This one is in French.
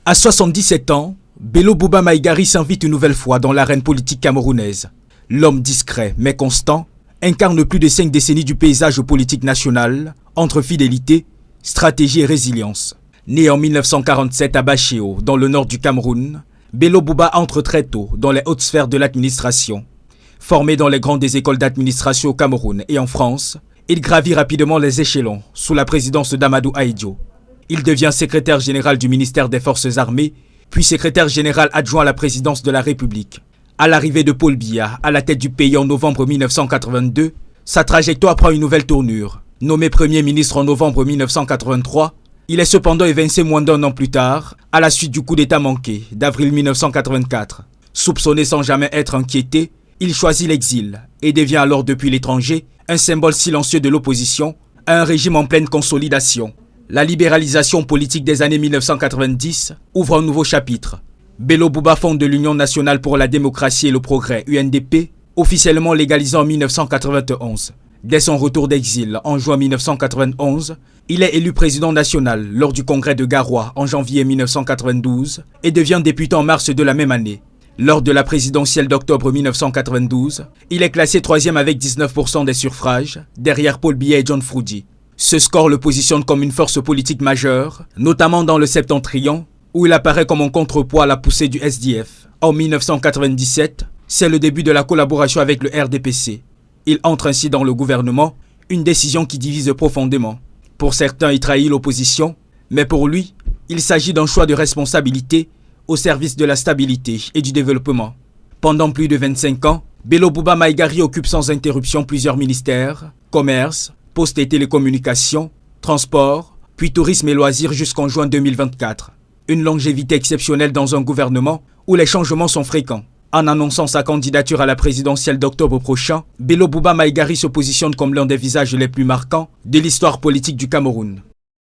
À 77 ans, Bello Bouba Maïgari s'invite une nouvelle fois dans l'arène politique camerounaise. L'homme discret mais constant incarne plus de 5 décennies du paysage politique national entre fidélité, stratégie et résilience. Né en 1947 à Bachéo, dans le nord du Cameroun, Bello Bouba entre très tôt dans les hautes sphères de l'administration. Formé dans les grandes écoles d'administration au Cameroun et en France, il gravit rapidement les échelons sous la présidence d'Amadou Ahidjo. Il devient secrétaire général du ministère des Forces armées, puis secrétaire général adjoint à la présidence de la République. À l'arrivée de Paul Biya à la tête du pays en novembre 1982, sa trajectoire prend une nouvelle tournure. Nommé Premier ministre en novembre 1983, il est cependant évincé moins d'un an plus tard, à la suite du coup d'État manqué d'avril 1984. Soupçonné sans jamais être inquiété, il choisit l'exil et devient alors depuis l'étranger un symbole silencieux de l'opposition à un régime en pleine consolidation. La libéralisation politique des années 1990 ouvre un nouveau chapitre. Bello Bouba fonde l'Union nationale pour la démocratie et le progrès, UNDP, officiellement légalisée en 1991. Dès son retour d'exil en juin 1991, il est élu président national lors du congrès de Garoua en janvier 1992 et devient député en mars de la même année. Lors de la présidentielle d'octobre 1992, il est classé 3e avec 19% des suffrages, derrière Paul Biya et John Frundi. Ce score le positionne comme une force politique majeure, notamment dans le Septentrion, où il apparaît comme un contrepoids à la poussée du SDF. En 1997, c'est le début de la collaboration avec le RDPC. Il entre ainsi dans le gouvernement, une décision qui divise profondément. Pour certains, il trahit l'opposition, mais pour lui, il s'agit d'un choix de responsabilité au service de la stabilité et du développement. Pendant plus de 25 ans, Bello Bouba Maïgari occupe sans interruption plusieurs ministères, commerce, poste et télécommunications, transport, puis tourisme et loisirs jusqu'en juin 2024. Une longévité exceptionnelle dans un gouvernement où les changements sont fréquents. En annonçant sa candidature à la présidentielle d'octobre prochain, Bello Bouba Maïgari se positionne comme l'un des visages les plus marquants de l'histoire politique du Cameroun.